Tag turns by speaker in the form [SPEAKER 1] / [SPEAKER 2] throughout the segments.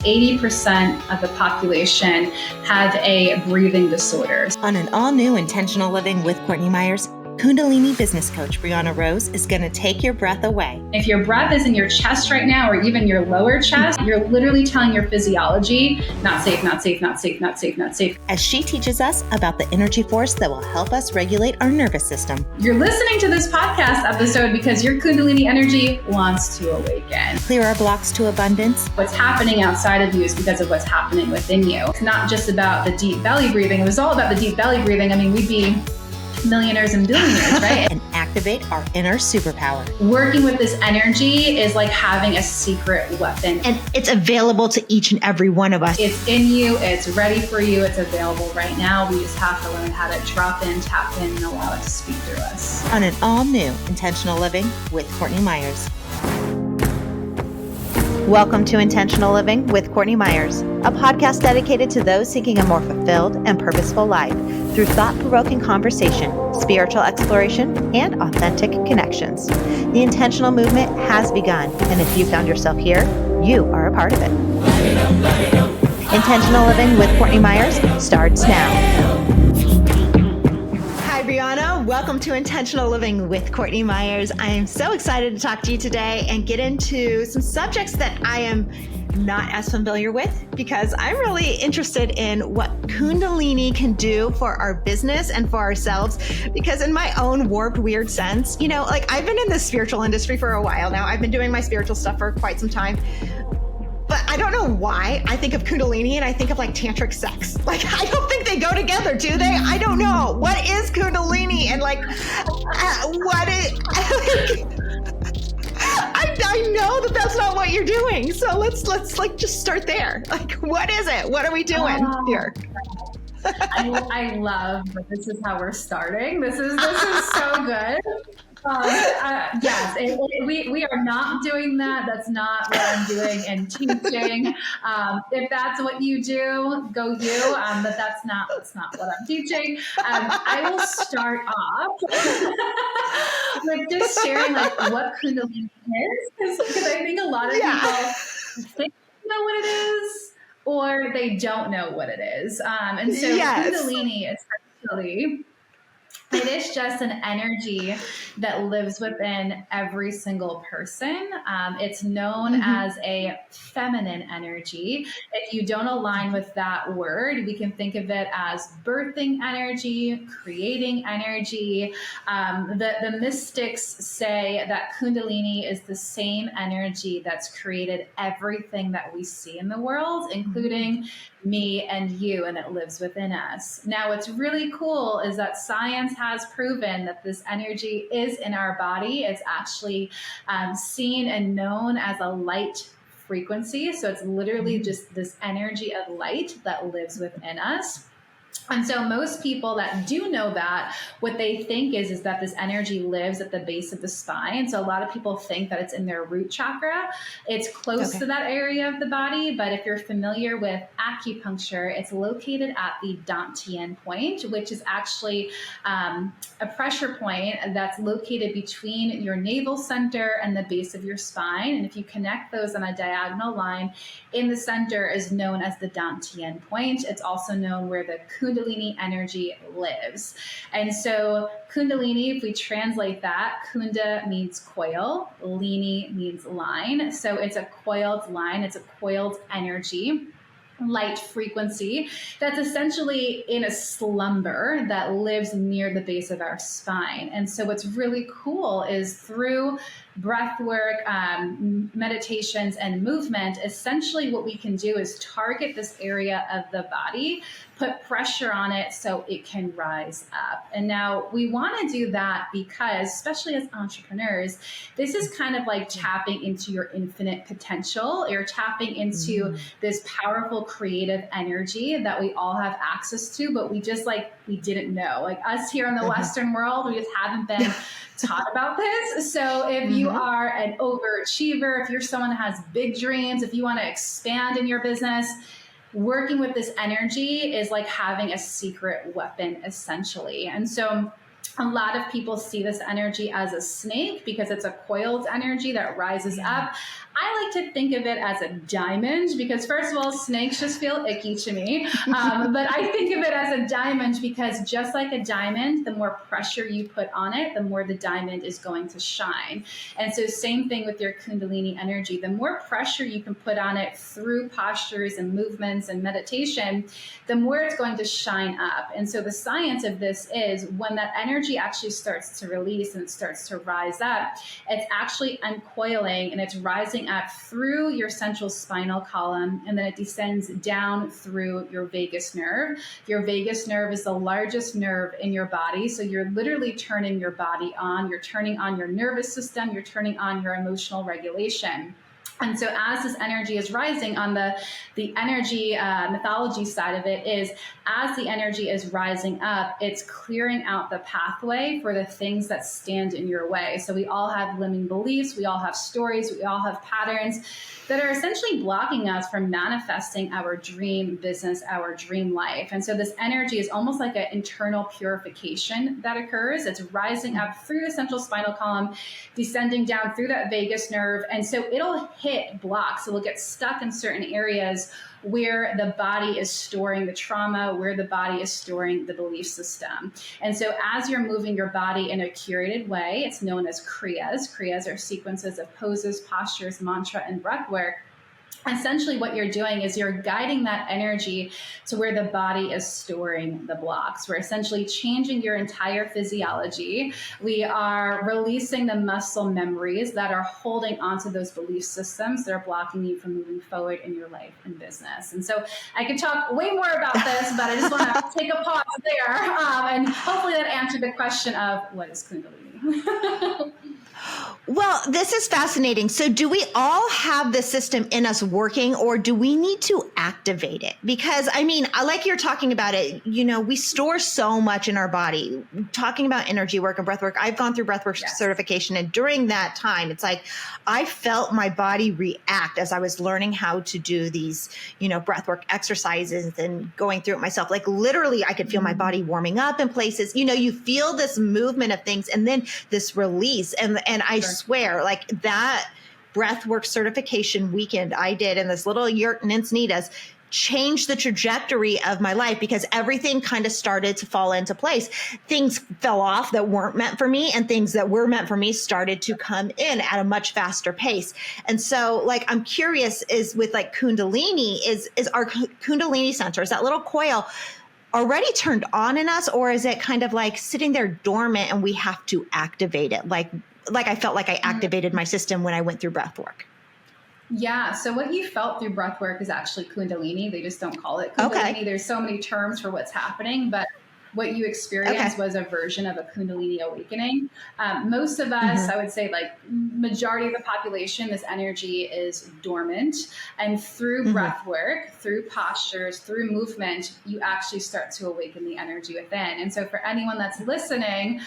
[SPEAKER 1] 80% of the population have a breathing disorder.
[SPEAKER 2] On an all-new Intentional Living with Courtney Meyers, Kundalini Business Coach Brianna Rose is going to take your breath away.
[SPEAKER 1] If your breath is in your chest right now, or even your lower chest, you're literally telling your physiology, not safe, not safe, not safe, not safe, not safe.
[SPEAKER 2] As she teaches us about the energy force that will help us regulate our nervous system.
[SPEAKER 1] You're listening to this podcast episode because your Kundalini energy wants to awaken.
[SPEAKER 2] Clear our blocks to abundance.
[SPEAKER 1] What's happening outside of you is because of what's happening within you. It's not just about the deep belly breathing. It was all about the deep belly breathing. I mean, we'd be millionaires and billionaires, right?
[SPEAKER 2] And activate our inner superpower.
[SPEAKER 1] Working with this energy is like having a secret weapon.
[SPEAKER 3] And it's available to each and every one of us.
[SPEAKER 1] It's in you, it's ready for you, it's available right now. We just have to learn how to drop in, tap in, and allow it to speak through us.
[SPEAKER 2] On an all-new Intentional Living with Courtney Meyers. Welcome to Intentional Living with Courtney Meyers, a podcast dedicated to those seeking a more fulfilled and purposeful life through thought-provoking conversation, spiritual exploration, and authentic connections. The intentional movement has begun, and if you found yourself here, you are a part of it. Intentional Living with Courtney Meyers starts now. Hi, Brianna. Welcome to Intentional Living with Courtney Meyers. I am so excited to talk to you today and get into some subjects that I am not as familiar with, because I'm really interested in what Kundalini can do for our business and for ourselves. Because in my own warped, weird sense, like I've been in the spiritual industry for a while now. I've been doing my spiritual stuff for quite some time. But I don't know why I think of Kundalini and I think of like tantric sex. Like, I don't think they go together, do they? I don't know. What is Kundalini? And I know that that's not what you're doing. So let's like just start there. Like, what is it? What are we doing here?
[SPEAKER 1] I love that this is how we're starting. This is so good. Yes, we are not doing that. That's not what I'm doing and teaching. If that's what you do, go you. But that's not what I'm teaching. I will start off with just sharing like what Kundalini is, because I think a lot of people think they know what it is, or they don't know what it is. And so Kundalini essentially, it is just an energy that lives within every single person. It's known as a feminine energy. If you don't align with that word, we can think of it as birthing energy, creating energy. The mystics say that Kundalini is the same energy that's created everything that we see in the world, including me and you, and it lives within us. Now, what's really cool is that science has proven that this energy is in our body. It's actually seen and known as a light frequency. So it's literally just this energy of light that lives within us. And so most people that do know that, what they think is that this energy lives at the base of the spine. So a lot of people think that it's in their root chakra. It's close to that area of the body. But if you're familiar with acupuncture, it's located at the Dantian point, which is actually a pressure point that's located between your navel center and the base of your spine. And if you connect those on a diagonal line, in the center is known as the Dantian point. It's also known where the Kundalini energy lives. And so Kundalini, if we translate that, Kunda means coil, Lini means line. So it's a coiled line, it's a coiled energy, light frequency that's essentially in a slumber that lives near the base of our spine. And so what's really cool is through breath work, meditations, and movement, essentially what we can do is target this area of the body, put pressure on it so it can rise up. And now we want to do that because, especially as entrepreneurs, this is kind of like tapping into your infinite potential. You're tapping into this powerful creative energy that we all have access to, but we didn't know. Like us here in the Western world, we just haven't been taught about this. So if you are an overachiever, if you're someone that has big dreams, if you want to expand in your business, working with this energy is like having a secret weapon, essentially. And so a lot of people see this energy as a snake because it's a coiled energy that rises up. I like to think of it as a diamond because, first of all, snakes just feel icky to me. But I think of it as a diamond because just like a diamond, the more pressure you put on it, the more the diamond is going to shine. And so same thing with your Kundalini energy. The more pressure you can put on it through postures and movements and meditation, the more it's going to shine up. And so the science of this is when that energy actually starts to release and it starts to rise up, it's actually uncoiling and it's rising up through your central spinal column, and then it descends down through your vagus nerve. Your vagus nerve is the largest nerve in your body. So you're literally turning your body on. You're turning on your nervous system. You're turning on your emotional regulation. And so as this energy is rising on the energy mythology side of it is, as the energy is rising up, it's clearing out the pathway for the things that stand in your way. So we all have limiting beliefs, we all have stories, we all have patterns that are essentially blocking us from manifesting our dream business, our dream life. And so this energy is almost like an internal purification that occurs. It's rising up through the central spinal column, descending down through that vagus nerve. And so it'll hit blocks. It'll get stuck in certain areas where the body is storing the trauma, where the body is storing the belief system. And so as you're moving your body in a curated way, it's known as kriyas. Kriyas are sequences of poses, postures, mantra, and breath work. Essentially what you're doing is you're guiding that energy to where the body is storing the blocks. We're essentially changing your entire physiology. We are releasing the muscle memories that are holding onto those belief systems that are blocking you from moving forward in your life and business. And so I could talk way more about this, but I just want to take a pause there. And hopefully that answered the question of what is Kundalini?
[SPEAKER 2] Well, this is fascinating. So do we all have the system in us working, or do we need to activate it? Because I mean, I like you're talking about it, you know, we store so much in our body. Talking about energy work and breath work, I've gone through breath work certification. And during that time, it's like, I felt my body react as I was learning how to do these, you know, breath work exercises and going through it myself. Like literally, I could feel my body warming up in places. You know, you feel this movement of things and then this release. And I swear, like that breathwork certification weekend I did in this little yurt in Encinitas changed the trajectory of my life, because everything kind of started to fall into place. Things fell off that weren't meant for me, and things that were meant for me started to come in at a much faster pace. And so like, I'm curious, is with like Kundalini, is our Kundalini center, is that little coil already turned on in us, or is it kind of like sitting there dormant and we have to activate it? Like I felt like I activated my system when I went through breath work.
[SPEAKER 1] Yeah. So what you felt through breath work is actually Kundalini. They just don't call it Kundalini. Okay. There's so many terms for what's happening, but what you experienced was a version of a Kundalini awakening. Most of us, I would say like majority of the population, this energy is dormant. And through breath work, through postures, through movement, you actually start to awaken the energy within. And so for anyone that's listening,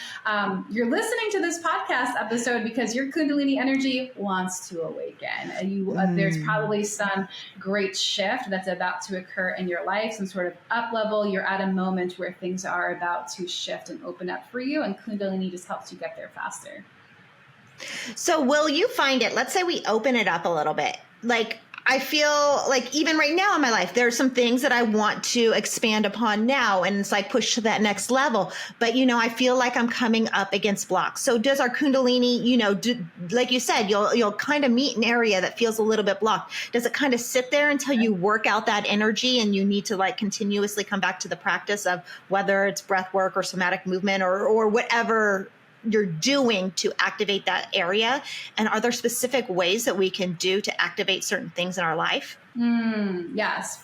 [SPEAKER 1] you're listening to this podcast episode because your Kundalini energy wants to awaken. And there's probably some great shift that's about to occur in your life, some sort of up level. You're at a moment where things are about to shift and open up for you, and Kundalini just helps you get there faster.
[SPEAKER 2] So will you find it, let's say we open it up a little bit, like I feel like even right now in my life, there are some things that I want to expand upon now, and it's like push to that next level. But, you know, I feel like I'm coming up against blocks. So does our Kundalini, you know, like you said, you'll kind of meet an area that feels a little bit blocked. Does it kind of sit there until you work out that energy, and you need to like continuously come back to the practice of whether it's breath work or somatic movement or whatever you're doing to activate that area? And are there specific ways that we can do to activate certain things in our life?
[SPEAKER 1] Yes.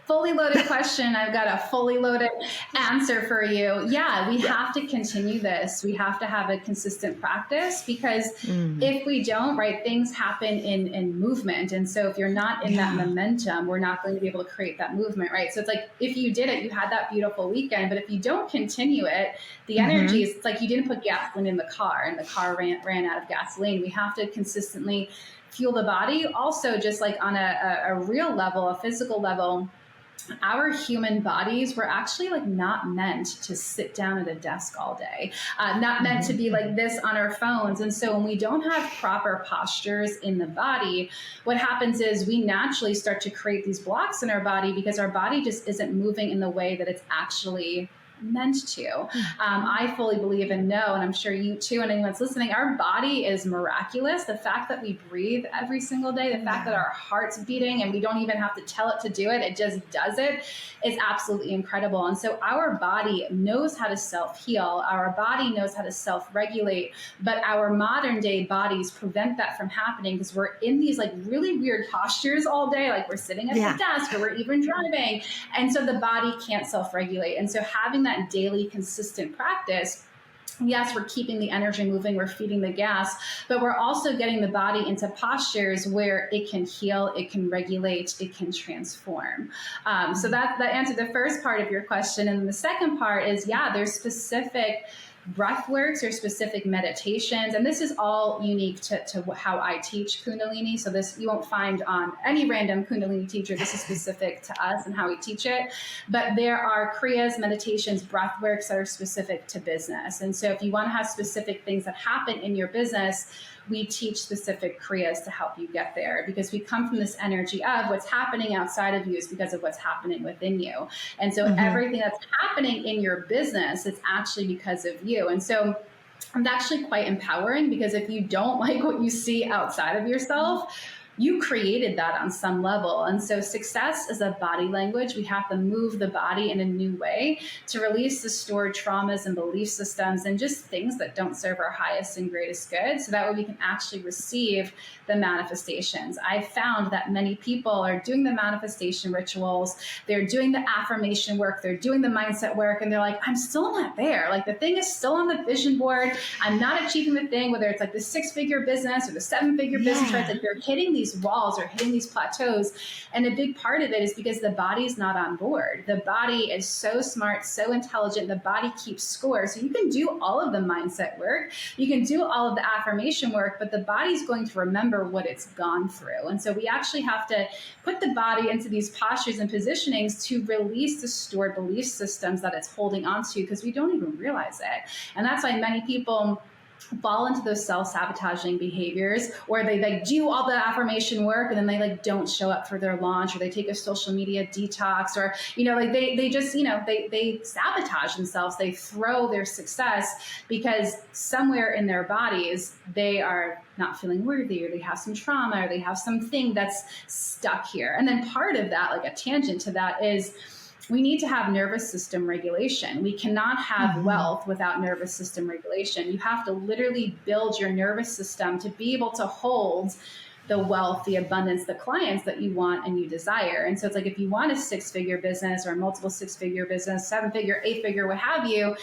[SPEAKER 1] Fully loaded question. I've got a fully loaded answer for you. Yeah, we have to continue this. We have to have a consistent practice, because if we don't, right, things happen in movement. And so if you're not in that momentum, we're not going to be able to create that movement, right? So it's like, if you did it, you had that beautiful weekend, but if you don't continue it, the energy is, it's like you didn't put gasoline in the car and the car ran out of gasoline. We have to consistently fuel the body. Also, just like on a real level, a physical level, our human bodies were actually like not meant to sit down at a desk all day, not meant to be like this on our phones. And so when we don't have proper postures in the body, what happens is we naturally start to create these blocks in our body because our body just isn't moving in the way that it's actually meant to. I fully believe and know, and I'm sure you too, and anyone that's listening, our body is miraculous. The fact that we breathe every single day, the fact that our heart's beating and we don't even have to tell it to do it, it just does it, is absolutely incredible. And so our body knows how to self-heal. Our body knows how to self-regulate, but our modern day bodies prevent that from happening because we're in these like really weird postures all day, like we're sitting at the desk or we're even driving. And so the body can't self-regulate. And so having that daily consistent practice, yes, we're keeping the energy moving, we're feeding the gas, but we're also getting the body into postures where it can heal, it can regulate, it can transform. So that answered the first part of your question. And the second part is, there's specific breath works or specific meditations. And this is all unique to how I teach Kundalini. So this you won't find on any random Kundalini teacher. This is specific to us and how we teach it. But there are kriyas, meditations, breath works that are specific to business. And so if you want to have specific things that happen in your business, we teach specific kriyas to help you get there, because we come from this energy of what's happening outside of you is because of what's happening within you. And so everything that's happening in your business, it's actually because of you. And so it's actually quite empowering, because if you don't like what you see outside of yourself, you created that on some level. And so success is a body language. We have to move the body in a new way to release the stored traumas and belief systems and just things that don't serve our highest and greatest good. So that way we can actually receive the manifestations. I found that many people are doing the manifestation rituals. They're doing the affirmation work. They're doing the mindset work. And they're like, I'm still not there. Like the thing is still on the vision board. I'm not achieving the thing, whether it's like the 6-figure business or the 7-figure business, right? Like they're hitting these walls or hitting these plateaus. And a big part of it is because the body's not on board. The body is so smart, so intelligent. The body keeps score. So you can do all of the mindset work. You can do all of the affirmation work, but the body's going to remember what it's gone through. And so we actually have to put the body into these postures and positionings to release the stored belief systems that it's holding onto, because we don't even realize it. And that's why many people fall into those self-sabotaging behaviors where they like do all the affirmation work and then they like don't show up for their launch, or they take a social media detox, or like they just they sabotage themselves. They throw their success because somewhere in their bodies they are not feeling worthy, or they have some trauma, or they have something that's stuck here. And then part of that, like a tangent to that, is we need to have nervous system regulation. We cannot have wealth without nervous system regulation. You have to literally build your nervous system to be able to hold the wealth, the abundance, the clients that you want and you desire. And so it's like, if you want a 6-figure business or a multiple 6-figure business, 7-figure, 8-figure, what have you,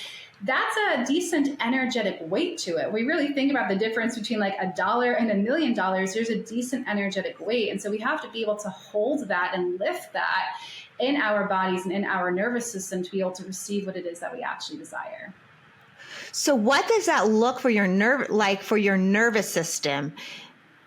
[SPEAKER 1] that's a decent energetic weight to it. We really think about the difference between like $1 and $1 million. There's a decent energetic weight. And so we have to be able to hold that and lift that in our bodies and in our nervous system to be able to receive what it is that we actually desire.
[SPEAKER 2] So what does that look for your nervous system?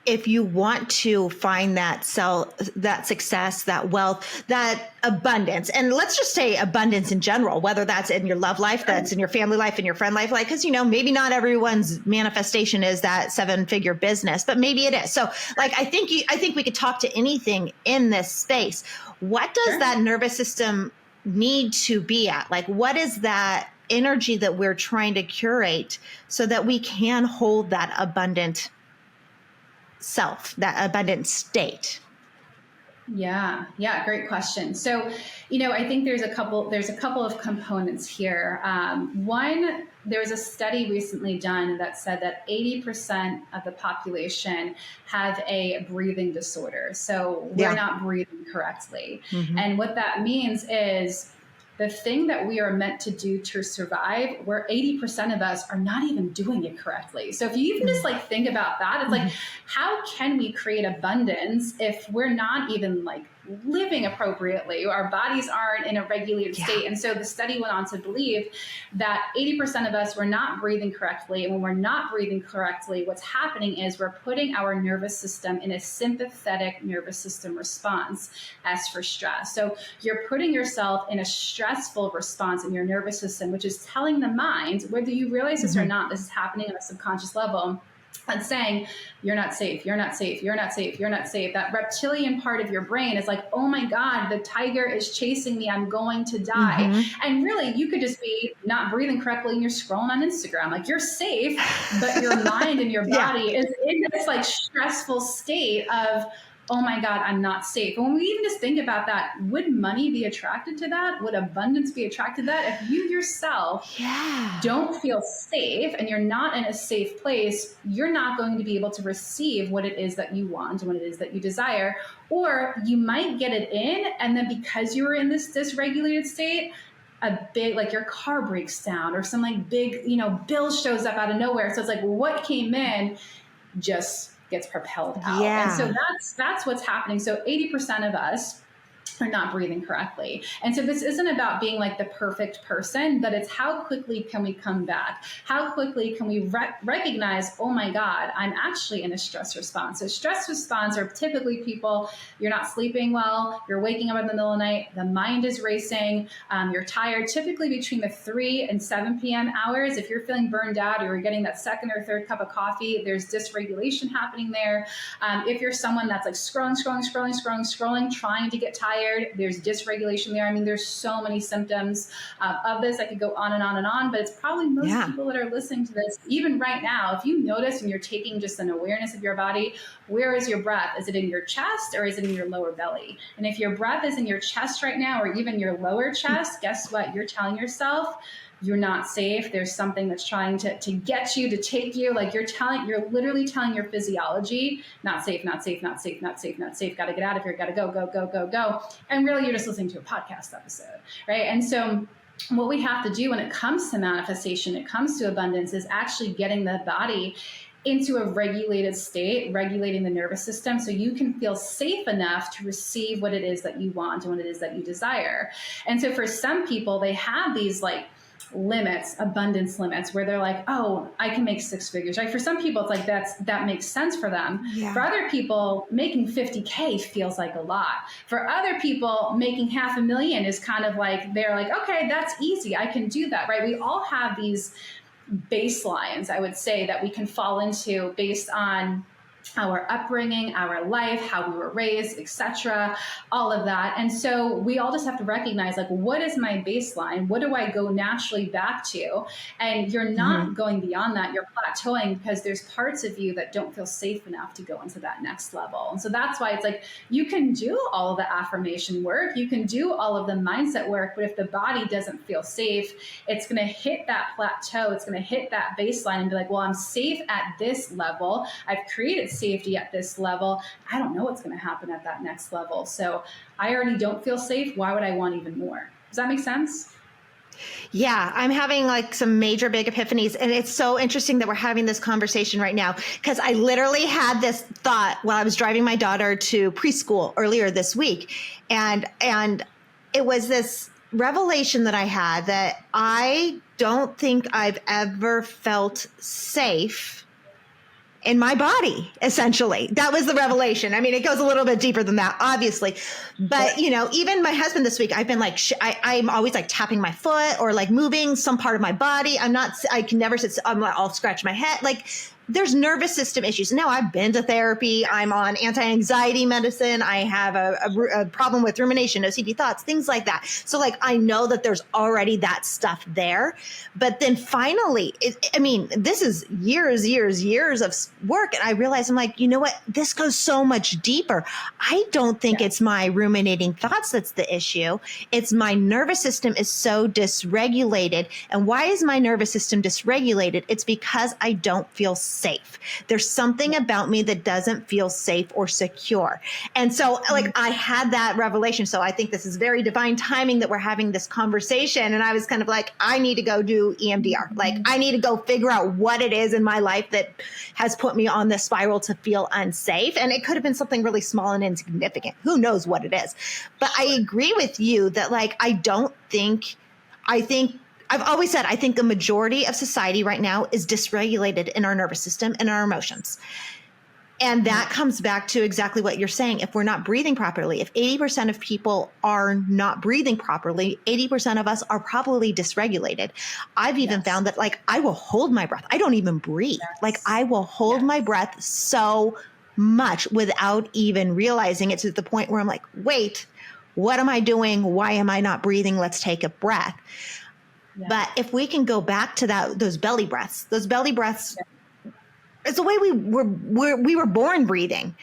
[SPEAKER 2] If you want to find that success, that wealth, that abundance, and let's just say abundance in general, whether that's in your love life, that's in your family life, in your friend life, like, because, maybe not everyone's manifestation is that 7-figure business, but maybe it is. So like, I think we could talk to anything in this space. What does that nervous system need to be at? Like, what is that energy that we're trying to curate so that we can hold that abundant self, that abundant state?
[SPEAKER 1] Yeah, great question. So, I think there's a couple of components here. One, there was a study recently done that said that 80% of the population have a breathing disorder. So we're not breathing correctly. And what that means is the thing that we are meant to do to survive, where 80% of us are not even doing it correctly. So if you even just think about that, it's like, how can we create abundance if we're not even living appropriately. Our bodies aren't in a regulated state. And so the study went on to believe that 80% of us were not breathing correctly. And when we're not breathing correctly, what's happening is we're putting our nervous system in a sympathetic nervous system response as for stress. So you're putting yourself in a stressful response in your nervous system, which is telling the mind, whether you realize this or not, this is happening on a subconscious level, and saying, you're not safe, you're not safe, you're not safe, you're not safe. That reptilian part of your brain is like, oh my God, the tiger is chasing me, I'm going to die. And really, you could just be not breathing correctly and you're scrolling on Instagram. Like, you're safe, but your mind and your body is in this like stressful state of, oh my God, I'm not safe. And when we even just think about that, would money be attracted to that? Would abundance be attracted to that? If you yourself don't feel safe and you're not in a safe place, you're not going to be able to receive what it is that you want and what it is that you desire. Or you might get it in, and then because you were in this dysregulated state, a big, like your car breaks down or some like big, bill shows up out of nowhere. So it's like, what came in just gets propelled out. And so that's what's happening. So 80% of us are not breathing correctly. And so this isn't about being like the perfect person, but it's how quickly can we come back? How quickly can we recognize, oh my God, I'm actually in a stress response. So stress response are typically people, you're not sleeping well, you're waking up in the middle of the night, the mind is racing, you're tired, typically between the 3 and 7 p.m. hours. If you're feeling burned out or you're getting that second or third cup of coffee, there's dysregulation happening there. If you're someone that's like scrolling, trying to get tired, there's dysregulation there. I mean, there's so many symptoms of this. I could go on and on and on, but it's probably most people that are listening to this, even right now, if you notice when you're taking just an awareness of your body, where is your breath? Is it in your chest or is it in your lower belly? And if your breath is in your chest right now, or even your lower chest, guess what? You're telling yourself, you're not safe. There's something that's trying to get you, to take you. Like you're literally telling your physiology, not safe, not safe, not safe, not safe, not safe. Got to get out of here. Got to go. And really you're just listening to a podcast episode, right? And so what we have to do when it comes to manifestation, it comes to abundance, is actually getting the body into a regulated state, regulating the nervous system so you can feel safe enough to receive what it is that you want and what it is that you desire. And so for some people, they have these like limits, abundance limits, where they're like, oh, I can make 6 figures, right? For some people, it's like that makes sense for them. For other people, making 50K feels like a lot. For other people, making $500,000 is kind of like, they're like, okay, that's easy. I can do that, right? We all have these baselines, I would say, that we can fall into based on our upbringing, our life, how we were raised, etc., all of that. And so we all just have to recognize, like, what is my baseline? What do I go naturally back to? And you're not going beyond that. You're plateauing because there's parts of you that don't feel safe enough to go into that next level. And so that's why it's like, you can do all of the affirmation work, you can do all of the mindset work, but if the body doesn't feel safe, it's going to hit that plateau. It's going to hit that baseline and be like, well, I'm safe at this level. I've created safety at this level. I don't know what's going to happen at that next level. So I already don't feel safe. Why would I want even more? Does that make sense?
[SPEAKER 2] Yeah, I'm having like some major big epiphanies. And it's so interesting that we're having this conversation right now, because I literally had this thought while I was driving my daughter to preschool earlier this week. And it was this revelation that I had that I don't think I've ever felt safe in my body, essentially. That was the revelation. I mean, it goes a little bit deeper than that, obviously. But, you know, even my husband this week, I've been like, I'm always like tapping my foot or like moving some part of my body. I can never sit, I'll scratch my head. Like, there's nervous system issues. Now I've been to therapy. I'm on anti-anxiety medicine. I have a problem with rumination, OCD thoughts, things like that. So like, I know that there's already that stuff there, but then finally, this is years of work. And I realized, I'm like, you know what? This goes so much deeper. I don't think it's my ruminating thoughts that's the issue. It's my nervous system is so dysregulated. And why is my nervous system dysregulated? It's because I don't feel safe
[SPEAKER 3] safe. There's something about me that doesn't feel safe or secure. And so like I had that revelation. So I think this is very divine timing that we're having this conversation. And I was kind of like, I need to go do EMDR. Like I need to go figure out what it is in my life that has put me on this spiral to feel unsafe. And it could have been something really small and insignificant. Who knows what it is? But I agree with you that like, I've always said, I think the majority of society right now is dysregulated in our nervous system and our emotions. And that comes back to exactly what you're saying. If we're not breathing properly, if 80% of people are not breathing properly, 80% of us are probably dysregulated. I've even found that like I will hold my breath. I don't even breathe. Like I will hold my breath so much without even realizing it, to the point where I'm like, wait, what am I doing? Why am I not breathing? Let's take a breath. But if we can go back to those belly breaths, it's the way we were born breathing,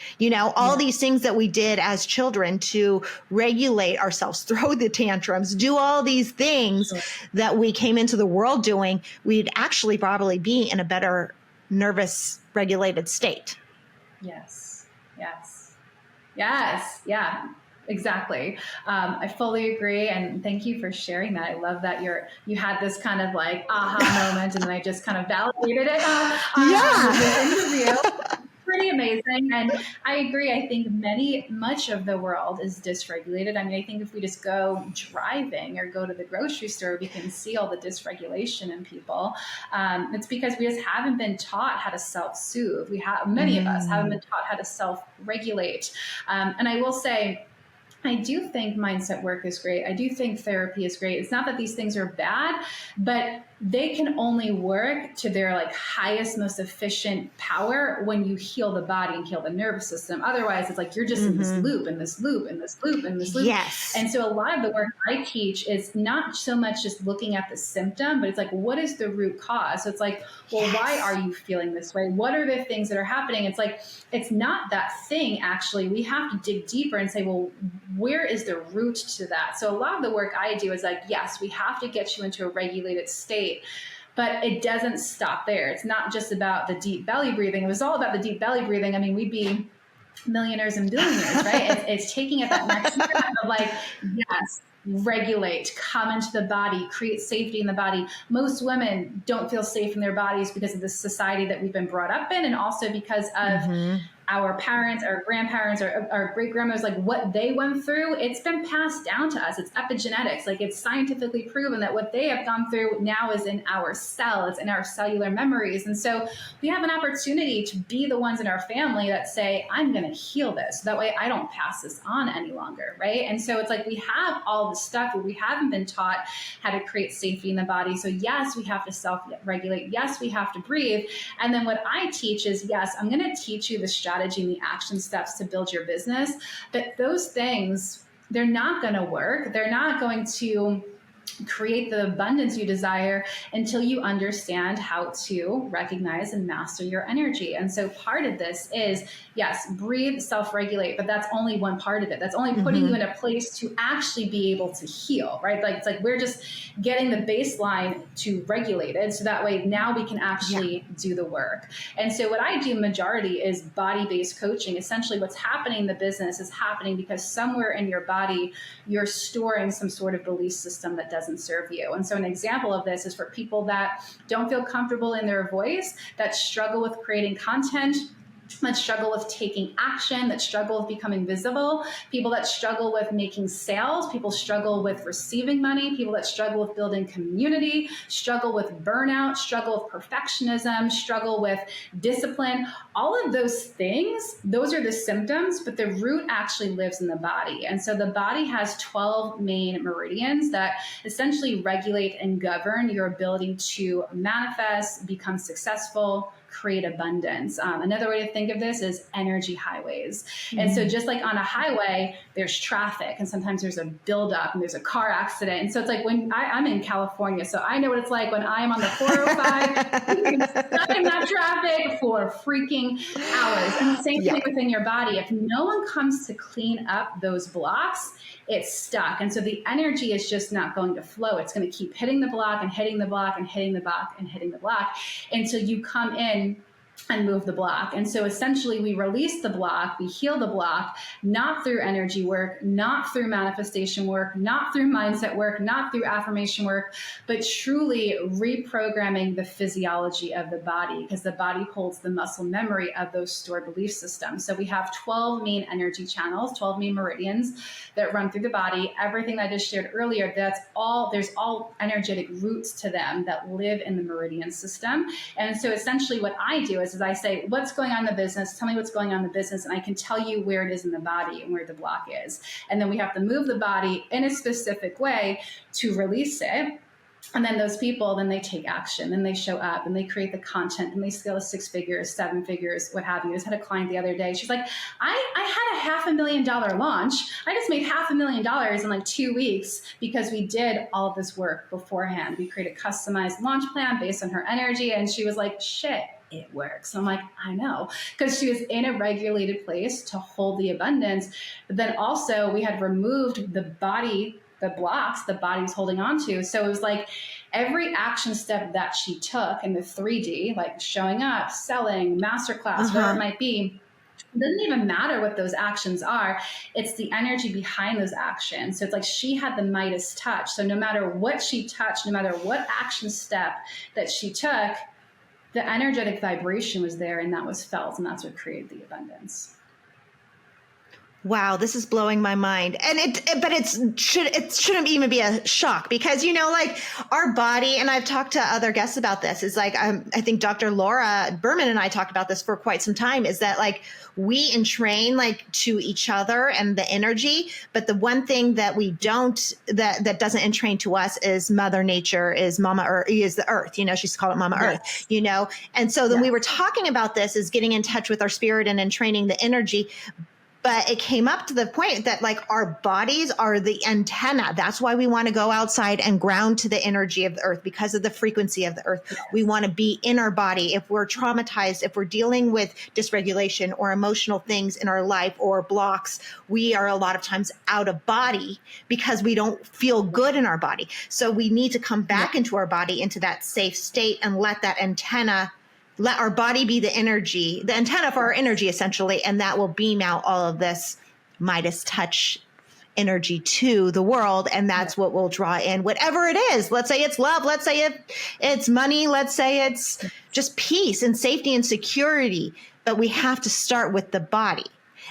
[SPEAKER 3] all these things that we did as children to regulate ourselves, throw the tantrums, do all these things that we came into the world doing, we'd actually probably be in a better nervous regulated state.
[SPEAKER 1] Yes. Yeah. Exactly. I fully agree. And thank you for sharing that. I love that you had this kind of like aha moment, and then I just kind of validated it on this interview. Pretty amazing. And I agree. I think much of the world is dysregulated. I mean, I think if we just go driving or go to the grocery store, we can see all the dysregulation in people. It's because we just haven't been taught how to self-soothe. Many of us haven't been taught how to self-regulate. And I will say, I do think mindset work is great. I do think therapy is great. It's not that these things are bad, but they can only work to their like highest, most efficient power when you heal the body and heal the nervous system. Otherwise, it's like you're just in this loop and this loop and this loop and this loop.
[SPEAKER 3] Yes.
[SPEAKER 1] And so a lot of the work I teach is not so much just looking at the symptom, but it's like, what is the root cause? So it's like, well, why are you feeling this way? What are the things that are happening? It's like, it's not that thing, actually. We have to dig deeper and say, well, where is the root to that? So a lot of the work I do is like, yes, we have to get you into a regulated state, but it doesn't stop there. It's not just about the deep belly breathing. It was all about the deep belly breathing. I mean, we'd be millionaires and billionaires, right? It's taking it that next step of like, yes, regulate, come into the body, create safety in the body. Most women don't feel safe in their bodies because of the society that we've been brought up in, and also because of our parents, our grandparents, our great grandmothers, like what they went through, it's been passed down to us. It's epigenetics. Like it's scientifically proven that what they have gone through now is in our cell, it's in our cellular memories. And so we have an opportunity to be the ones in our family that say, I'm going to heal this. That way I don't pass this on any longer, right? And so it's like we have all the stuff, but we haven't been taught how to create safety in the body. So yes, we have to self-regulate. Yes, we have to breathe. And then what I teach is, yes, I'm going to teach you the strategy and the action steps to build your business. But those things, they're not going to work. They're not going to create the abundance you desire until you understand how to recognize and master your energy. And so part of this is, yes, breathe, self-regulate, but that's only one part of it. That's only putting you in a place to actually be able to heal, right? Like it's like we're just getting the baseline to regulate it. So that way now we can actually do the work. And so what I do majority is body-based coaching. Essentially what's happening in the business is happening because somewhere in your body, you're storing some sort of belief system that doesn't serve you. And so an example of this is for people that don't feel comfortable in their voice, that struggle with creating content, that struggle with taking action, that struggle with becoming visible, people that struggle with making sales, people struggle with receiving money, people that struggle with building community, struggle with burnout, struggle with perfectionism, struggle with discipline. All of those things, those are the symptoms, but the root actually lives in the body. And so the body has 12 main meridians that essentially regulate and govern your ability to manifest, become successful, create abundance. Another way to think of this is energy highways. And so just like on a highway, there's traffic and sometimes there's a buildup and there's a car accident. And so it's like when I'm in California, so I know what it's like when I'm on the 405, stuck in that traffic for freaking hours. And the same thing within your body. If no one comes to clean up those blocks, it's stuck. And so the energy is just not going to flow. It's going to keep hitting the block and hitting the block and hitting the block and hitting the block until you come in and move the block. And so essentially we release the block, we heal the block, not through energy work, not through manifestation work, not through mindset work, not through affirmation work, but truly reprogramming the physiology of the body, because the body holds the muscle memory of those stored belief systems. So we have 12 main energy channels, 12 main meridians that run through the body. Everything that I just shared earlier, there's all energetic roots to them that live in the meridian system. And so essentially what I do is I say, what's going on in the business? Tell me what's going on in the business. And I can tell you where it is in the body and where the block is. And then we have to move the body in a specific way to release it. And then those people, then they take action and they show up and they create the content and they scale to 6 figures, 7 figures, what have you. I just had a client the other day. She's like, I had a $500,000 launch. I just made $500,000 in like 2 weeks because we did all of this work beforehand. We created a customized launch plan based on her energy. And she was like, shit, it works. I'm like, I know, because she was in a regulated place to hold the abundance. But then also we had removed the body, the blocks the body was holding on to. So it was like every action step that she took in the 3D, like showing up, selling, masterclass, whatever it might be, it doesn't even matter what those actions are. It's the energy behind those actions. So it's like she had the Midas touch. So no matter what she touched, no matter what action step that she took, the energetic vibration was there and that was felt. And that's what created the abundance.
[SPEAKER 3] Wow, this is blowing my mind. And it shouldn't even be a shock because, like our body, and I've talked to other guests about this, is like, I think Dr. Laura Berman and I talked about this for quite some time, is that like we entrain like to each other and the energy. But the one thing that we don't, that doesn't entrain to us is Mother Nature, is Mama Earth, is the earth, she's called it Mama Earth, And so then we were talking about this is getting in touch with our spirit and entraining the energy. But it came up to the point that like our bodies are the antenna. That's why we want to go outside and ground to the energy of the earth because of the frequency of the earth. Yes. We want to be in our body. If we're traumatized, if we're dealing with dysregulation or emotional things in our life or blocks, we are a lot of times out of body because we don't feel good in our body. So we need to come back into our body, into that safe state, and let that antenna, let our body be the energy, the antenna for our energy, essentially, and that will beam out all of this Midas touch energy to the world. And that's what will draw in whatever it is. Let's say it's love. Let's say it's money. Let's say it's just peace and safety and security. But we have to start with the body.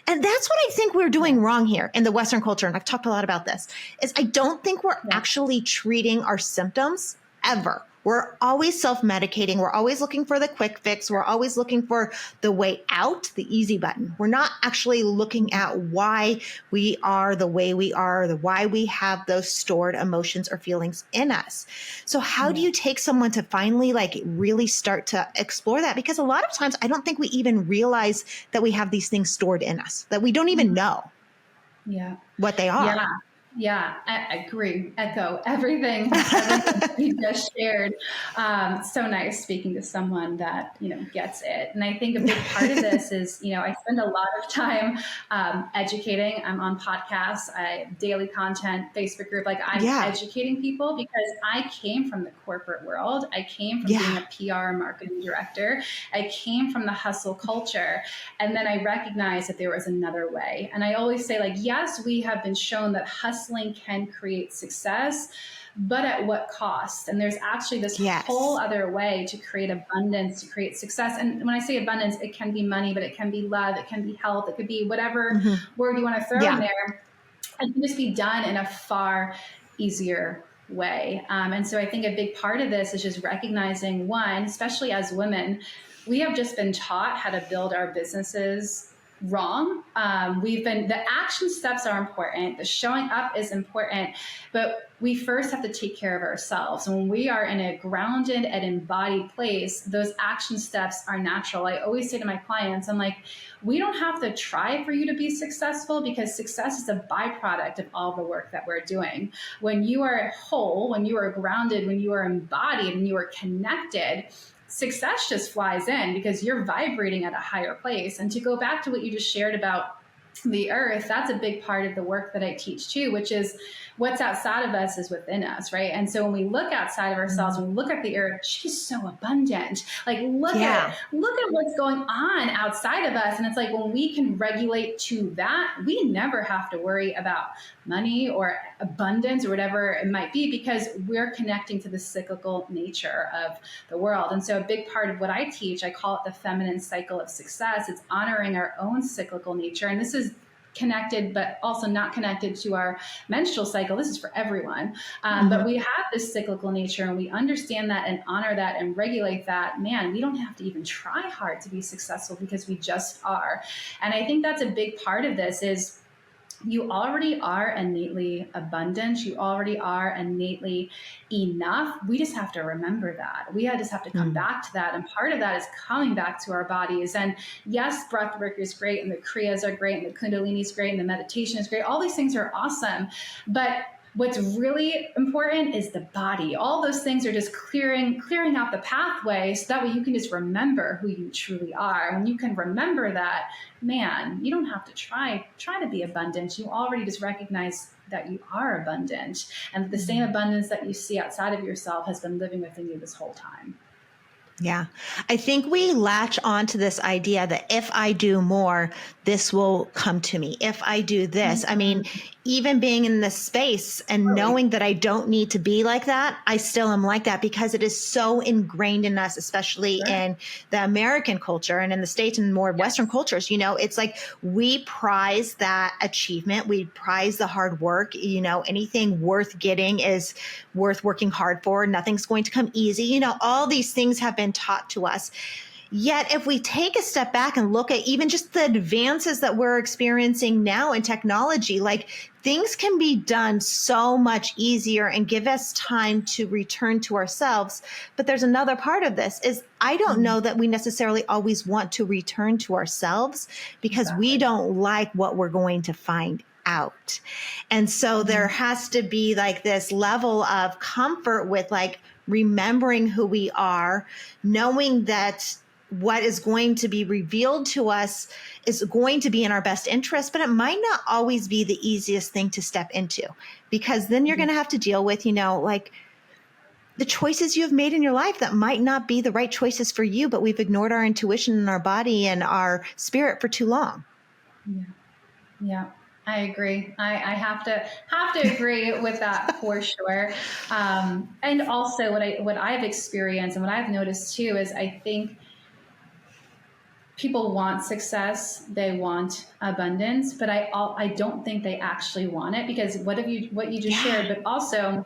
[SPEAKER 3] And that's what I think we're doing wrong here in the Western culture. And I've talked a lot about this, is I don't think we're actually treating our symptoms ever. We're always self-medicating. We're always looking for the quick fix. We're always looking for the way out, the easy button. We're not actually looking at why we are the way we are, why we have those stored emotions or feelings in us. So how do you take someone to finally like really start to explore that? Because a lot of times I don't think we even realize that we have these things stored in us, that we don't even know what they are.
[SPEAKER 1] Yeah, I agree. Echo everything you just shared. So nice speaking to someone that, gets it. And I think a big part of this is, I spend a lot of time educating. I'm on podcasts, daily content, Facebook group. Like I'm educating people because I came from the corporate world. I came from being a PR marketing director. I came from the hustle culture. And then I recognized that there was another way. And I always say like, yes, we have been shown that hustling can create success, but at what cost? And there's actually this whole other way to create abundance, to create success. And when I say abundance, it can be money, but it can be love, it can be health, it could be whatever word you want to throw in there. It can just be done in a far easier way. And so I think a big part of this is just recognizing, one, especially as women, we have just been taught how to build our businesses wrong. The action steps are important. The showing up is important, but we first have to take care of ourselves. And when we are in a grounded and embodied place, those action steps are natural. I always say to my clients, I'm like, we don't have to try for you to be successful because success is a byproduct of all the work that we're doing. When you are whole, when you are grounded, when you are embodied, when you are connected, success just flies in because you're vibrating at a higher place. And to go back to what you just shared about the earth, that's a big part of the work that I teach too, which is what's outside of us is within us, right? And so when we look outside of ourselves, when we look at the earth, she's so abundant. Like look at what's going on outside of us. And it's like when we can regulate to that, we never have to worry about money or abundance or whatever it might be, because we're connecting to the cyclical nature of the world. And so a big part of what I teach, I call it the feminine cycle of success. It's honoring our own cyclical nature. And this is connected, but also not connected to our menstrual cycle. This is for everyone. But we have this cyclical nature, and we understand that and honor that and regulate that. Man, we don't have to even try hard to be successful, because we just are. And I think that's a big part of this is you already are innately abundant. You already are innately enough. We just have to remember that. We just have to come back to that. And part of that is coming back to our bodies. And yes, breath work is great, and the Kriyas are great, and the Kundalini is great, and the meditation is great. All these things are awesome. But what's really important is the body. All those things are just clearing out the pathway, so that way you can just remember who you truly are. When you can remember that, man, you don't have to try to be abundant. You already just recognize that you are abundant, and the same abundance that you see outside of yourself has been living within you this whole time.
[SPEAKER 3] Yeah. I think we latch on to this idea that if I do more, this will come to me. If I do this, I mean, even being in this space and knowing that I don't need to be like that, I still am like that, because it is so ingrained in us, especially in the American culture and in the States and more Western cultures. You know, it's like we prize that achievement. We prize the hard work. You know, anything worth getting is worth working hard for. Nothing's going to come easy. You know, all these things have been taught to us. Yet, if we take a step back and look at even just the advances that we're experiencing now in technology, like things can be done so much easier and give us time to return to ourselves. But there's another part of this is I don't know that we necessarily always want to return to ourselves, because we don't like what we're going to find out. And so there has to be like this level of comfort with like remembering who we are, knowing that what is going to be revealed to us is going to be in our best interest, but it might not always be the easiest thing to step into, because then you're going to have to deal with, you know, like the choices you've made in your life that might not be the right choices for you, but we've ignored our intuition and our body and our spirit for too long.
[SPEAKER 1] Yeah. I agree. I have to agree with that for sure. And also what I've experienced and what I've noticed too is I think people want success, they want abundance, but I don't think they actually want it, because what you just shared, but also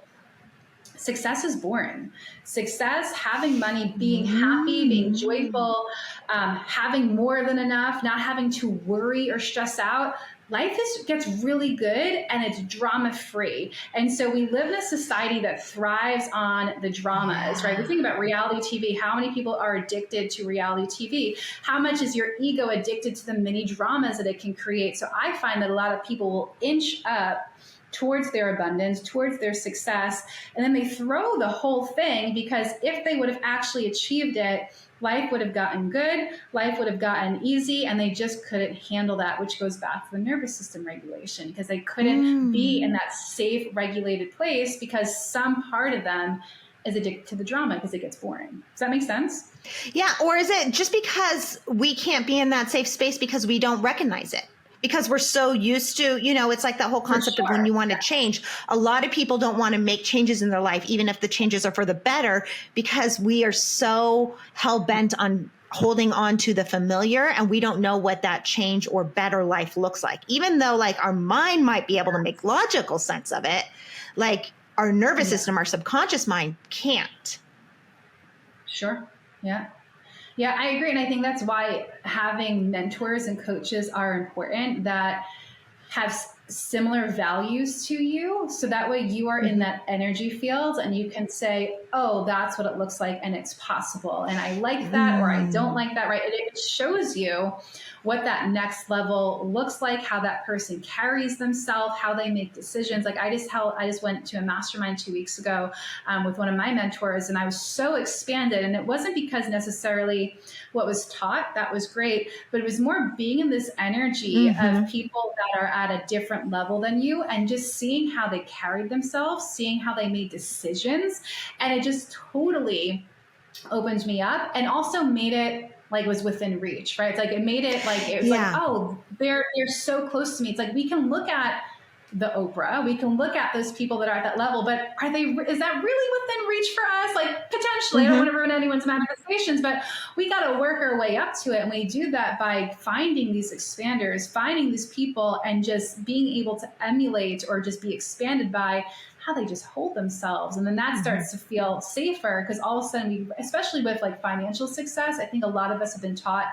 [SPEAKER 1] success is boring. Success, having money, being happy, being joyful, having more than enough, not having to worry or stress out. Life gets really good and it's drama free. And so we live in a society that thrives on the dramas, right? We think about reality TV. How many people are addicted to reality TV? How much is your ego addicted to the mini dramas that it can create? So I find that a lot of people will inch up towards their abundance, towards their success, and then they throw the whole thing, because if they would have actually achieved it, life would have gotten good, life would have gotten easy, and they just couldn't handle that, which goes back to the nervous system regulation, because they couldn't be in that safe, regulated place, because some part of them is addicted to the drama because it gets boring. Does that make sense?
[SPEAKER 3] Yeah. Or is it just because we can't be in that safe space because we don't recognize it? Because we're so used to, you know, it's like that whole concept of when you want to change. A lot of people don't want to make changes in their life, even if the changes are for the better, because we are so hell-bent on holding on to the familiar, and we don't know what that change or better life looks like. Even though like our mind might be able to make logical sense of it, like our nervous system, our subconscious mind can't.
[SPEAKER 1] Sure. Yeah. Yeah, I agree. And I think that's why having mentors and coaches are important that have similar values to you. So that way you are in that energy field and you can say, oh, that's what it looks like and it's possible. And I like that or I don't like that, right? It shows you what that next level looks like, how that person carries themselves, how they make decisions. Like I just went to a mastermind 2 weeks ago with one of my mentors, and I was so expanded. And it wasn't because necessarily what was taught, that was great, but it was more being in this energy of people that are at a different level than you, and just seeing how they carried themselves, seeing how they made decisions. And it just totally opened me up, and also made it like was within reach, right? It's like it made it like, it was like, oh, they're so close to me. It's like we can look at the Oprah, we can look at those people that are at that level, but is that really within reach for us? Like potentially, I don't want to ruin anyone's manifestations, but we got to work our way up to it. And we do that by finding these expanders, finding these people, and just being able to emulate or just be expanded by how they just hold themselves. And then that starts to feel safer, because all of a sudden, especially with like financial success, I think a lot of us have been taught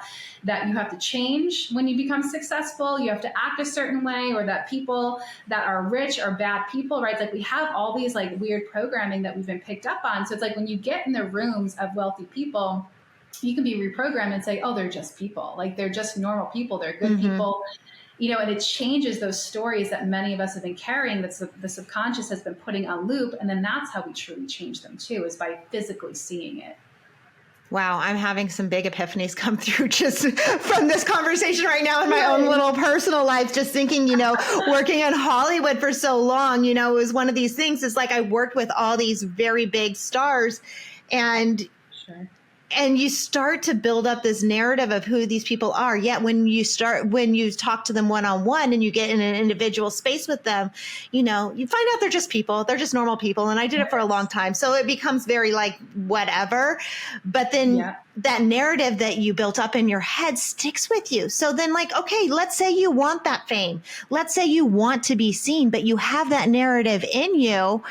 [SPEAKER 1] that you have to change when you become successful, you have to act a certain way, or that people that are rich are bad people, right? It's like we have all these like weird programming that we've been picked up on. So it's like when you get in the rooms of wealthy people, you can be reprogrammed and say, oh, they're just people. Like they're just normal people. They're good people. You know, and it changes those stories that many of us have been carrying, that the subconscious has been putting on loop. And then that's how we truly change them too, is by physically seeing it.
[SPEAKER 3] Wow, I'm having some big epiphanies come through just from this conversation right now in my own little personal life, just thinking, you know, working in Hollywood for so long, you know, it was one of these things. It's like I worked with all these very big stars, and and you start to build up this narrative of who these people are. Yet when you talk to them one-on-one and you get in an individual space with them, you know, you find out they're just people. They're just normal people. And I did it for a long time. So it becomes very like whatever. But then that narrative that you built up in your head sticks with you. So then like, okay, let's say you want that fame. Let's say you want to be seen, but you have that narrative in you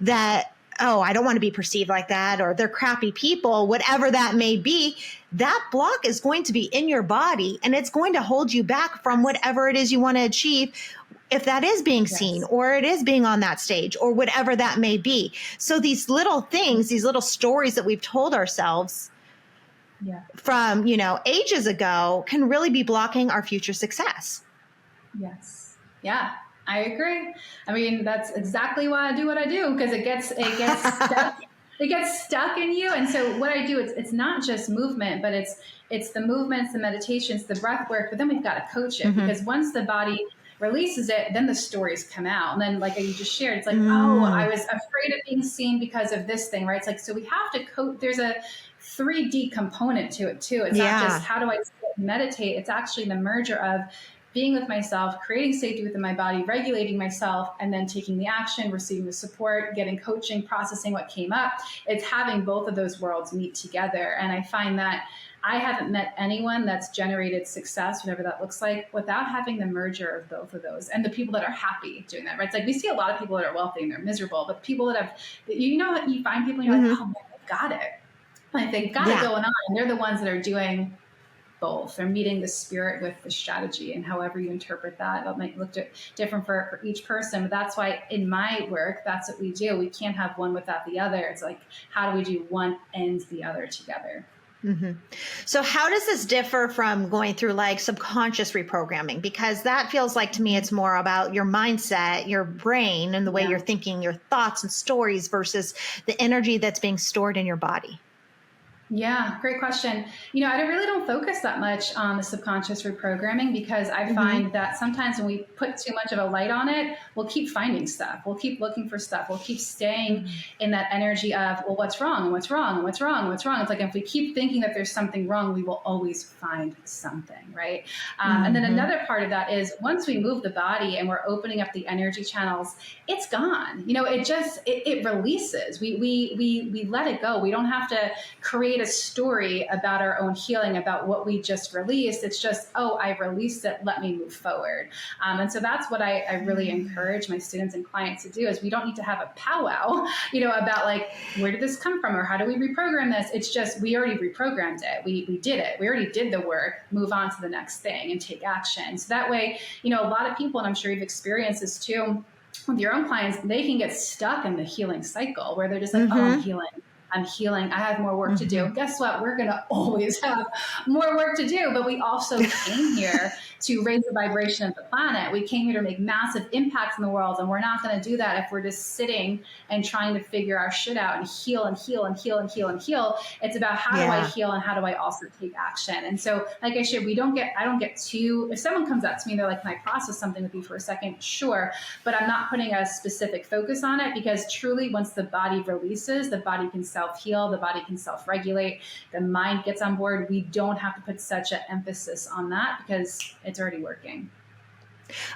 [SPEAKER 3] that, oh, I don't want to be perceived like that, or they're crappy people, whatever that may be. That block is going to be in your body, and it's going to hold you back from whatever it is you want to achieve, if that is being seen, or it is being on that stage, or whatever that may be. So these little things, these little stories that we've told ourselves from, you know, ages ago can really be blocking our future success.
[SPEAKER 1] Yes. Yeah. I agree. I mean, that's exactly why I do what I do, because it gets stuck. It gets stuck in you. And so what I do, it's not just movement, but it's the movements, the meditations, the breath work, but then we've got to coach it, because once the body releases it, then the stories come out. And then like you just shared, it's like, oh, I was afraid of being seen because of this thing, right? It's like, so we have to coach. There's a 3D component to it too. It's not just how do I meditate? It's actually the merger of being with myself, creating safety within my body, regulating myself, and then taking the action, receiving the support, getting coaching, processing what came up. It's having both of those worlds meet together. And I find that I haven't met anyone that's generated success, whatever that looks like, without having the merger of both of those, and the people that are happy doing that, right? It's like we see a lot of people that are wealthy and they're miserable, but people that have, you know, you find people and you're like, oh, man, they've got it. Like they've got it going on. And they're the ones that are doing both. They're meeting the spirit with the strategy, and however you interpret that might look different for each person. But that's why in my work, that's what we do. We can't have one without the other. It's like, how do we do one and the other together?
[SPEAKER 3] So how does this differ from going through like subconscious reprogramming? Because that feels like to me, it's more about your mindset, your brain, and the way you're thinking, your thoughts and stories versus the energy that's being stored in your body.
[SPEAKER 1] Yeah, great question. You know, I really don't focus that much on the subconscious reprogramming, because I find that sometimes when we put too much of a light on it, we'll keep finding stuff. We'll keep looking for stuff. We'll keep staying in that energy of, well, what's wrong? And what's wrong? And what's wrong? And what's wrong? It's like, if we keep thinking that there's something wrong, we will always find something, right? And then another part of that is once we move the body and we're opening up the energy channels, it's gone. You know, it releases. We let it go. We don't have to create a story about our own healing, about what we just released. It's just, oh, I released it. Let me move forward. And so that's what I really encourage my students and clients to do, is we don't need to have a powwow, you know, about like, where did this come from? Or how do we reprogram this? It's just, we already reprogrammed it. We did it. We already did the work. Move on to the next thing and take action. So that way, you know, a lot of people, and I'm sure you've experienced this too, with your own clients, they can get stuck in the healing cycle where they're just like, oh, I'm healing. I'm healing. I have more work to do. Guess what? We're going to always have more work to do, but we also came here to raise the vibration of the planet. We came here to make massive impacts in the world, and we're not going to do that if we're just sitting and trying to figure our shit out and heal and heal and heal and heal and heal. It's about how do I heal and how do I also take action. And so, like I shared, I don't get too, if someone comes up to me and they're like, can I process something with you for a second? Sure. But I'm not putting a specific focus on it, because truly once the body releases, the body can self-heal, the body can self-regulate, the mind gets on board. We don't have to put such an emphasis on that because it's already working.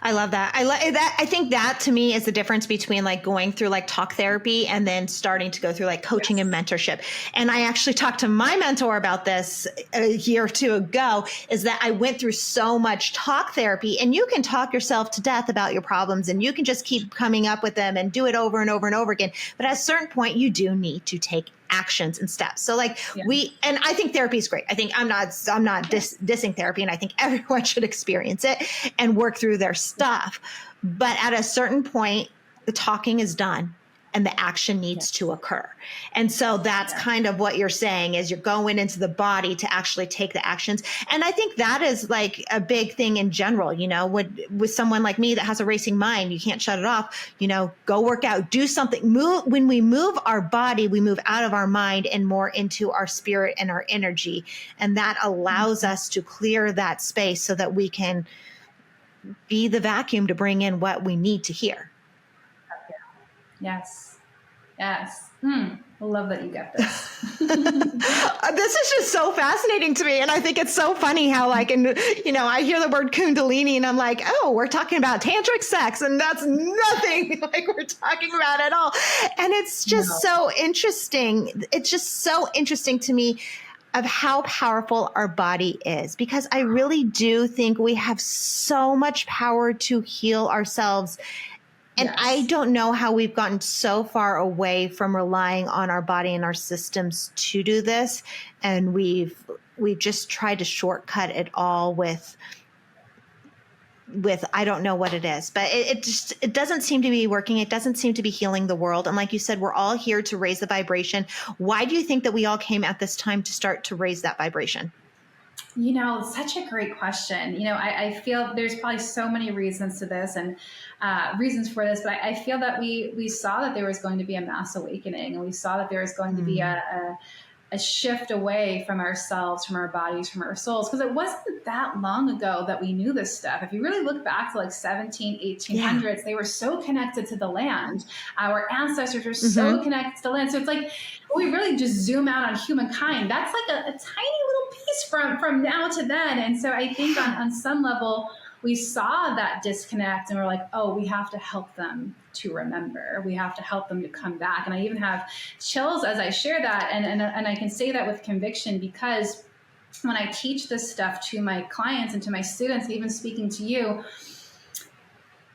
[SPEAKER 3] I love that. I think that to me is the difference between like going through like talk therapy and then starting to go through like coaching and mentorship. And I actually talked to my mentor about this a year or two ago, is that I went through so much talk therapy, and you can talk yourself to death about your problems and you can just keep coming up with them and do it over and over and over again. But at a certain point, you do need to take actions and steps. So like and I think therapy is great. I think I'm not dissing therapy, and I think everyone should experience it and work through their stuff. But at a certain point, the talking is done and the action needs to occur. And so that's kind of what you're saying, is you're going into the body to actually take the actions. And I think that is like a big thing in general, you know, with someone like me that has a racing mind, you can't shut it off, you know, go work out, do something, move. When we move our body, we move out of our mind and more into our spirit and our energy. And that allows us to clear that space so that we can be the vacuum to bring in what we need to hear.
[SPEAKER 1] Yes. I love that you get this.
[SPEAKER 3] This is just so fascinating to me. And I think it's so funny how like, and you know, I hear the word Kundalini and I'm like, oh, we're talking about tantric sex, and that's nothing like we're talking about at all. And it's just so interesting. It's just so interesting to me of how powerful our body is, because I really do think we have so much power to heal ourselves. And I don't know how we've gotten so far away from relying on our body and our systems to do this. And we've just tried to shortcut it all with I don't know what it is, but it doesn't seem to be working. It doesn't seem to be healing the world. And like you said, we're all here to raise the vibration. Why do you think that we all came at this time to start to raise that vibration?
[SPEAKER 1] You know, such a great question. You know, I feel there's probably so many reasons to this and reasons for this, but I feel that we saw that there was going to be a mass awakening, and we saw that there was going to be a shift away from ourselves, from our bodies, from our souls. Because it wasn't that long ago that we knew this stuff. If you really look back to like 1800s, they were so connected to the land. Our ancestors were so connected to the land. So it's like, we really just zoom out on humankind. That's like a tiny little piece from now to then. And so I think on some level, we saw that disconnect and we're like, oh, we have to help them to remember. We have to help them to come back. And I even have chills as I share that. And I can say that with conviction, because when I teach this stuff to my clients and to my students, even speaking to you,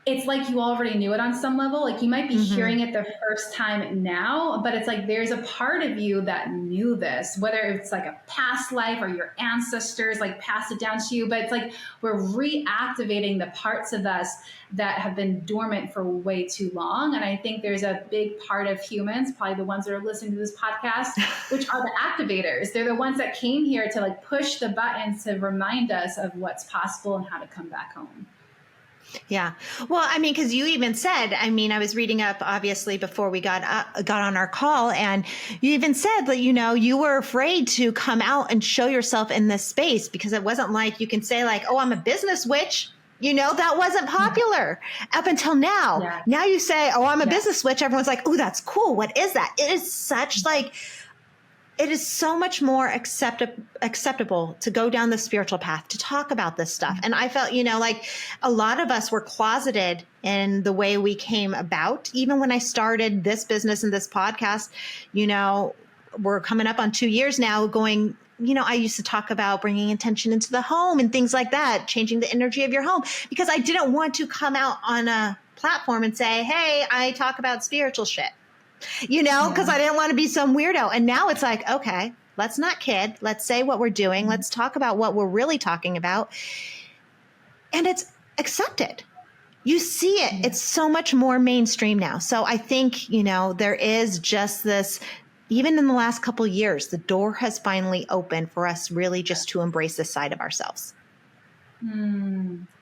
[SPEAKER 1] it's like you already knew it on some level. Like you might be hearing it the first time now, but it's like there's a part of you that knew this, whether it's like a past life or your ancestors like passed it down to you. But it's like we're reactivating the parts of us that have been dormant for way too long. And I think there's a big part of humans, probably the ones that are listening to this podcast, which are the activators. They're the ones that came here to like push the buttons to remind us of what's possible and how to come back home.
[SPEAKER 3] Yeah. Well, I mean, because you even said, I mean, I was reading up obviously before we got on our call, and you even said that, you know, you were afraid to come out and show yourself in this space because it wasn't like you can say like, oh, I'm a business witch. You know, that wasn't popular up until now. Yeah. Now you say, oh, I'm a business witch. Everyone's like, oh, that's cool. What is that? It is such like, it is so much more acceptable to go down the spiritual path, to talk about this stuff. And I felt, you know, like a lot of us were closeted in the way we came about. Even when I started this business and this podcast, you know, we're coming up on 2 years now going, you know, I used to talk about bringing intention into the home and things like that, changing the energy of your home, because I didn't want to come out on a platform and say, hey, I talk about spiritual shit. You know, because I didn't want to be some weirdo. And now it's like, okay, let's not kid. Let's say what we're doing. Let's talk about what we're really talking about. And it's accepted. You see it. It's so much more mainstream now. So I think, you know, there is just this even in the last couple of years, the door has finally opened for us really just to embrace this side of ourselves.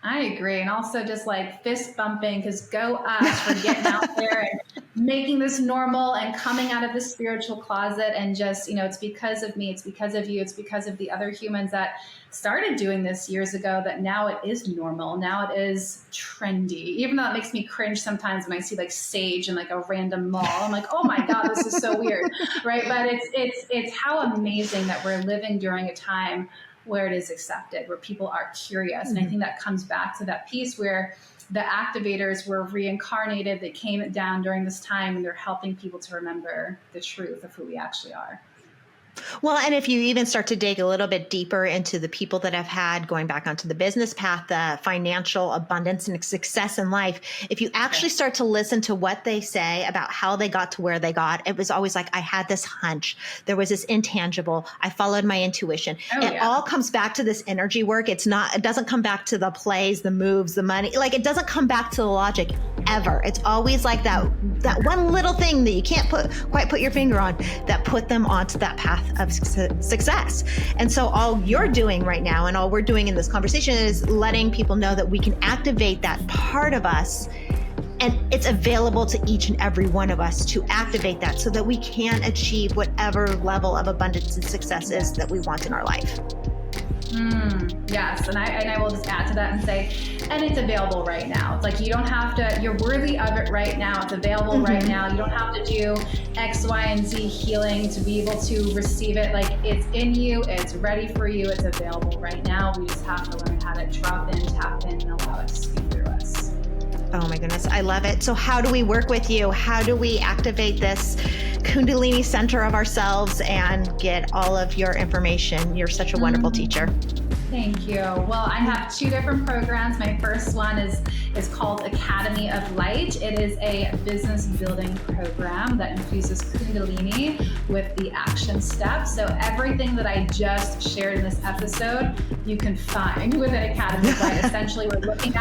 [SPEAKER 1] I agree. And also just like fist bumping, because go us for getting out there and making this normal and coming out of the spiritual closet. And just, it's because of me, it's because of you, it's because of the other humans that started doing this years ago, that now it is normal. Now it is trendy, even though it makes me cringe sometimes when I see like sage in like a random mall. I'm like, oh my God, this is so weird. Right. But it's how amazing that we're living during a time where it is accepted, where people are curious. And I think that comes back to that piece where the activators were reincarnated. They came down during this time, and they're helping people to remember the truth of who we actually are.
[SPEAKER 3] Well, and if you even start to dig a little bit deeper into the people that have had, going back onto the business path, the financial abundance and success in life, if you actually start to listen to what they say about how they got to where they got, it was always like, I had this hunch. There was this intangible. I followed my intuition. It all comes back to this energy work. It doesn't come back to the plays, the moves, the money. Like, it doesn't come back to the logic ever. It's always like that one little thing that you can't quite put your finger on that put them onto that path of success. And so all you're doing right now, and all we're doing in this conversation, is letting people know that we can activate that part of us, and it's available to each and every one of us to activate that so that we can achieve whatever level of abundance and success is that we want in our life.
[SPEAKER 1] Yes. And I will just add to that and say, and it's available right now. It's like, you don't have to, you're worthy of it right now. It's available right now. You don't have to do X, Y, and Z healing to be able to receive it. Like, it's in you, it's ready for you, it's available right now. We just have to learn how to drop in, tap in, and allow it to speak through us.
[SPEAKER 3] Oh my goodness, I love it. So how do we work with you? How do we activate this Kundalini center of ourselves and get all of your information? You're such a wonderful teacher.
[SPEAKER 1] Thank you. Well, I have 2 different programs. My first one is called Academy of Light. It is a business building program that infuses Kundalini with the action steps. So everything that I just shared in this episode, you can find within Academy of Light. Essentially, we're looking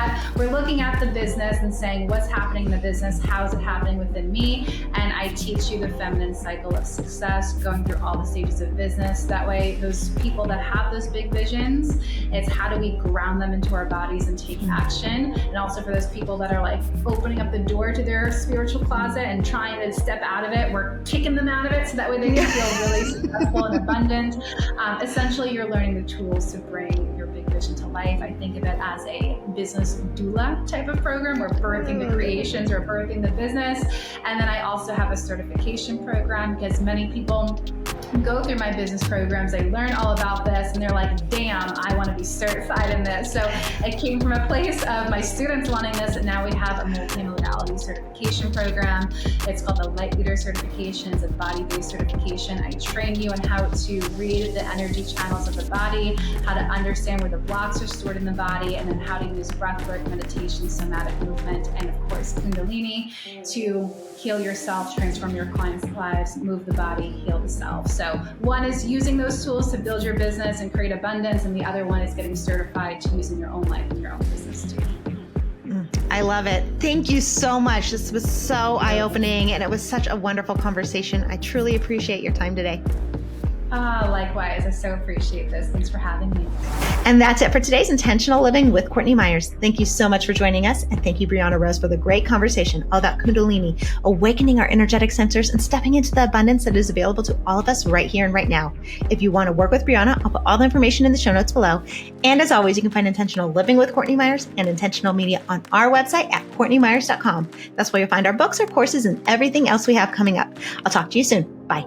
[SPEAKER 1] at the business and saying, what's happening in the business? How is it happening within me? And I teach you the feminine cycle of success, going through all the stages of business. That way, those people that have those big visions, it's how do we ground them into our bodies and take action. And also for those people that are like opening up the door to their spiritual closet and trying to step out of it, we're kicking them out of it so that way they can feel really successful and abundant. Essentially, you're learning the tools to bring your big vision to life. I think of it as a business doula type of program. We're birthing the creations, we're birthing the business. And then I also have a certification program, because many people go through my business programs, they learn all about this, and they're like, damn, I want to be certified in this. So it came from a place of my students wanting this, and now we have a multimodality certification program. It's called the Light Leader Certification. It's a body-based certification. I train you on how to read the energy channels of the body, how to understand where the blocks are stored in the body, and then how to use breathwork, meditation, somatic movement, and of course Kundalini to heal yourself, transform your clients' lives, move the body, heal the self. So one is using those tools to build your business and create abundance, and the other one is getting certified to use in your own life and your own business too.
[SPEAKER 3] I love it. Thank you so much. This was so eye-opening, and it was such a wonderful conversation. I truly appreciate your time today.
[SPEAKER 1] Likewise. I so appreciate this. Thanks for having me.
[SPEAKER 3] And that's it for today's Intentional Living with Courtney Meyers. Thank you so much for joining us. And thank you, Brianna Rose, for the great conversation all about Kundalini, awakening our energetic centers and stepping into the abundance that is available to all of us right here and right now. If you want to work with Brianna, I'll put all the information in the show notes below. And as always, you can find Intentional Living with Courtney Meyers and Intentional Media on our website at CourtneyMyers.com. That's where you'll find our books, our courses, and everything else we have coming up. I'll talk to you soon. Bye.